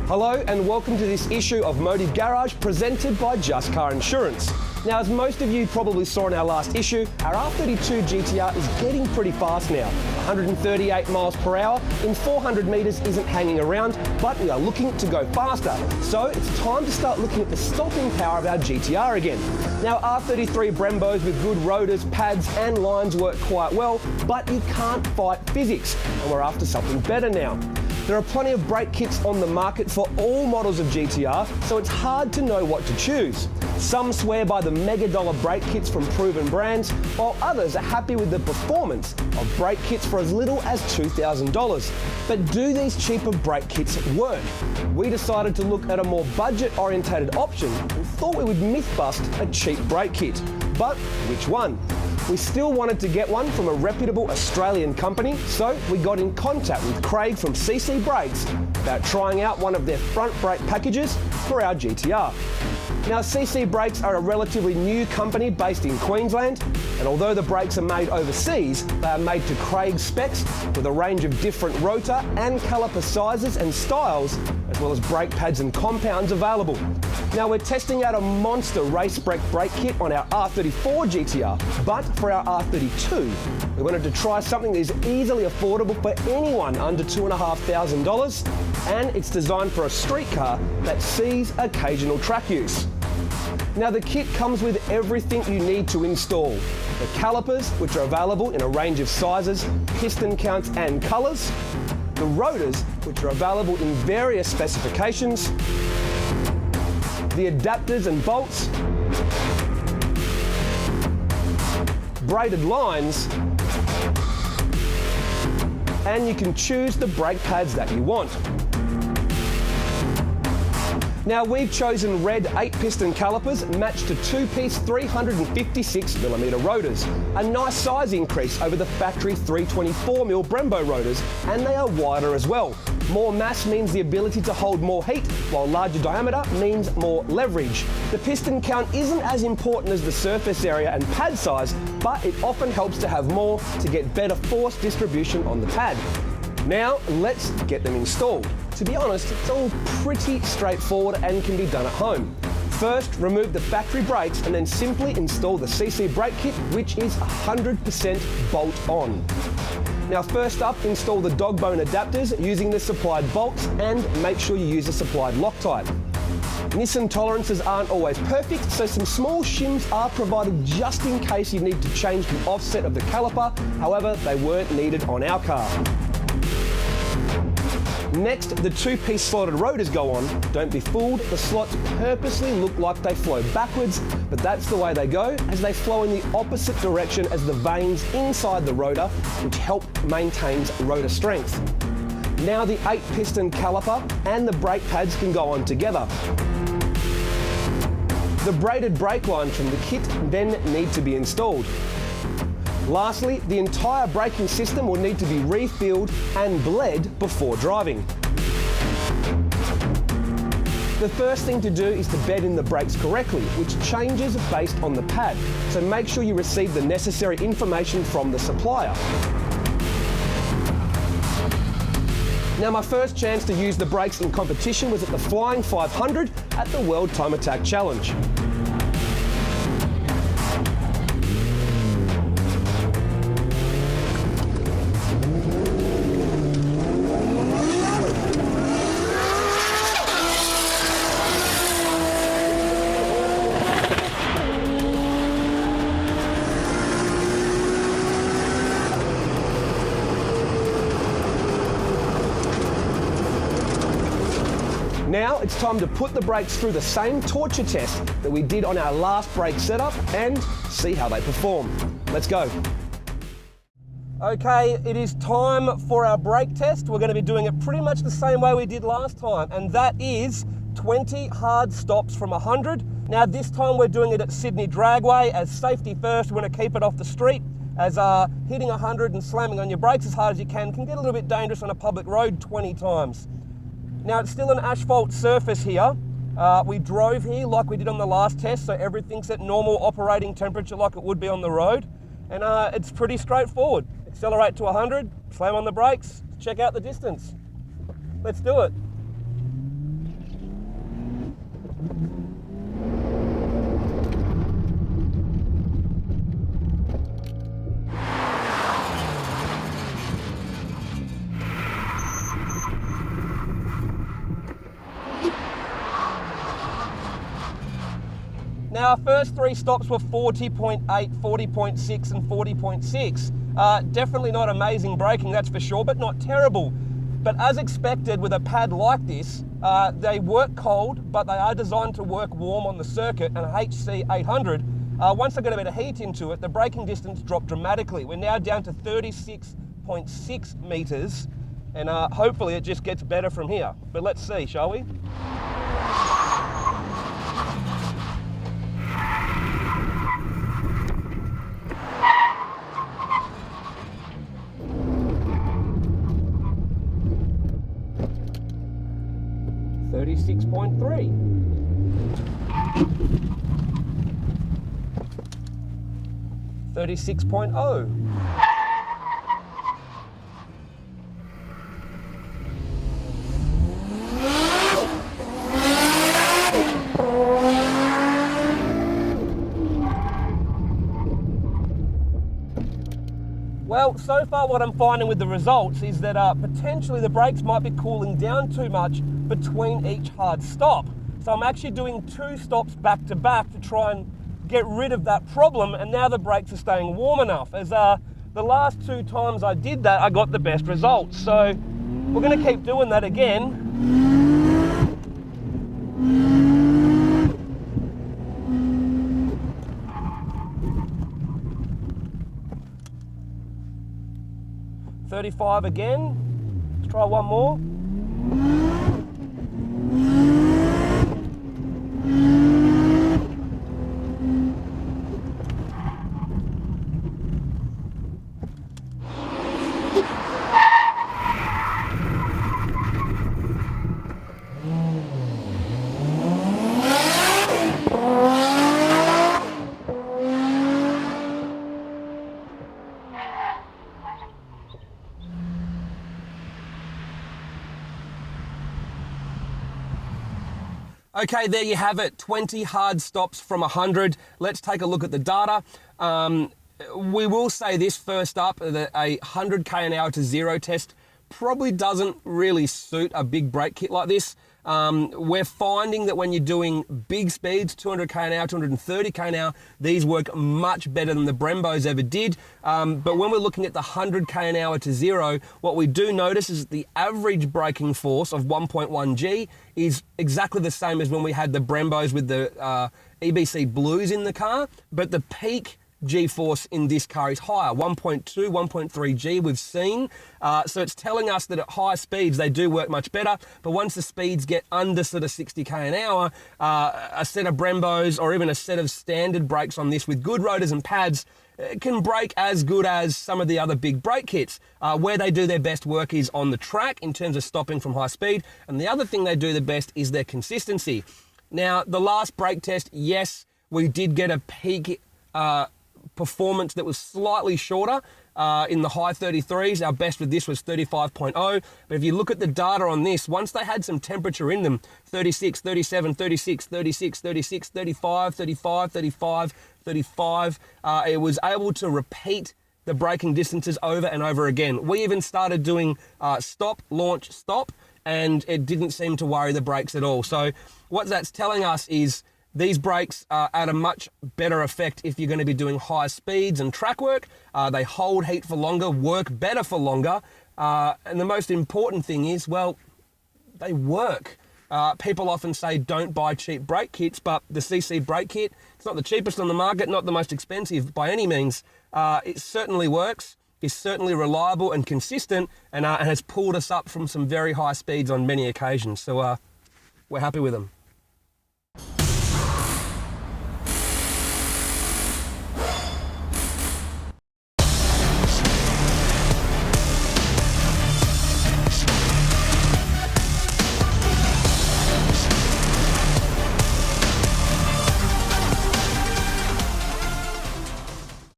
Hello and welcome to this issue of Motive Garage presented by Just Car Insurance. Now, as most of you probably saw in our last issue, our R32 GTR is getting pretty fast now. 138 miles per hour in 400 metres isn't hanging around, but we are looking to go faster. So it's time to start looking at the stopping power of our GTR again. Now, R33 Brembos with good rotors, pads and lines work quite well, but you can't fight physics, and we're after something better now. There are plenty of brake kits on the market for all models of GTR, so it's hard to know what to choose. Some swear by the mega dollar brake kits from proven brands, while others are happy with the performance of brake kits for as little as $2,000. But do these cheaper brake kits work? We decided to look at a more budget-orientated option and thought we would myth bust a cheap brake kit. But which one? We still wanted to get one from a reputable Australian company, so we got in contact with Craig from CC Brakes about trying out one of their front brake packages for our GTR. Now, CC Brakes are a relatively new company based in Queensland, and although the brakes are made overseas, they are made to Craig's specs with a range of different rotor and caliper sizes and styles, as well as brake pads and compounds available. Now, we're testing out a monster race brake kit on our R34 GTR, but for our R32, we wanted to try something that is easily affordable for anyone under $2,500, and it's designed for a street car that sees occasional track use. Now, the kit comes with everything you need to install. The calipers, which are available in a range of sizes, piston counts and colours. The rotors, which are available in various specifications. The adapters and bolts. Braided lines. And you can choose the brake pads that you want. Now, we've chosen red 8-piston calipers matched to 2-piece 356mm rotors, a nice size increase over the factory 324mm Brembo rotors, and they are wider as well. More mass means the ability to hold more heat, while larger diameter means more leverage. The piston count isn't as important as the surface area and pad size, but it often helps to have more to get better force distribution on the pad. Now, let's get them installed. To be honest, it's all pretty straightforward and can be done at home. First, remove the factory brakes and then simply install the CC brake kit, which is 100% bolt-on. Now, first up, install the dog bone adapters using the supplied bolts and make sure you use the supplied Loctite. Nissan tolerances aren't always perfect, so some small shims are provided just in case you need to change the offset of the caliper. However, they weren't needed on our car. Next, the 2-piece slotted rotors go on. Don't be fooled, the slots purposely look like they flow backwards, but that's the way they go, as they flow in the opposite direction as the vanes inside the rotor, which help maintain rotor strength. Now the 8-piston caliper and the brake pads can go on together. The braided brake lines from the kit then need to be installed. Lastly, the entire braking system will need to be refilled and bled before driving. The first thing to do is to bed in the brakes correctly, which changes based on the pad, so make sure you receive the necessary information from the supplier. Now, my first chance to use the brakes in competition was at the Flying 500 at the World Time Attack Challenge. Now it's time to put the brakes through the same torture test that we did on our last brake setup and see how they perform. Let's go. Okay, it is time for our brake test. We're going to be doing it pretty much the same way we did last time, and that is 20 hard stops from 100. Now this time we're doing it at Sydney Dragway as safety first. We want to keep it off the street, as hitting 100 and slamming on your brakes as hard as you can get a little bit dangerous on a public road 20 times. Now, it's still an asphalt surface here. We drove here like we did on the last test, so everything's at normal operating temperature like it would be on the road. And it's pretty straightforward. Accelerate to 100, slam on the brakes, check out the distance. Let's do it. Now, our first three stops were 40.8, 40.6 and 40.6. Definitely not amazing braking, that's for sure, but not terrible. But as expected with a pad like this, they work cold, but they are designed to work warm on the circuit, and HC 800, once I get a bit of heat into it, the braking distance dropped dramatically. We're now down to 36.6 metres, and hopefully it just gets better from here. But let's see, shall we? .3. 36.0. Well, so far what I'm finding with the results is that potentially the brakes might be cooling down too much between each hard stop. So I'm actually doing 2 stops back to back to try and get rid of that problem, and now the brakes are staying warm enough. As the last 2 times I did that, I got the best results. So we're going to keep doing that again. .35 again. Let's try one more. Okay, there you have it, 20 hard stops from 100. Let's take a look at the data. We will say this first up, that a 100k an hour to 0 test probably doesn't really suit a big brake kit like this. We're finding that when you're doing big speeds, 200k an hour, 230k an hour, these work much better than the Brembos ever did. But when we're looking at the 100k an hour to 0, what we do notice is that the average braking force of 1.1 G is exactly the same as when we had the Brembos with the EBC Blues in the car, but the peak G-force in this car is higher, 1.2, 1.3 G we've seen. So it's telling us that at high speeds they do work much better, but once the speeds get under sort of 60k an hour, a set of Brembos or even a set of standard brakes on this with good rotors and pads can brake as good as some of the other big brake kits. Where they do their best work is on the track in terms of stopping from high speed, and the other thing they do the best is their consistency. Now, the last brake test, yes, we did get a peak performance that was slightly shorter in the high 33s. Our best with this was 35.0. But if you look at the data on this, once they had some temperature in them, 36, 37, 36, 36, 36, 35, 35, 35, 35, it was able to repeat the braking distances over and over again. We even started doing stop, launch, stop, and it didn't seem to worry the brakes at all. So what that's telling us is these brakes are at a much better effect if you're going to be doing high speeds and track work. They hold heat for longer, work better for longer, and the most important thing is, well, they work. People often say don't buy cheap brake kits, but the CC brake kit, it's not the cheapest on the market, not the most expensive by any means. It certainly works, is certainly reliable and consistent, and has pulled us up from some very high speeds on many occasions. So we're happy with them.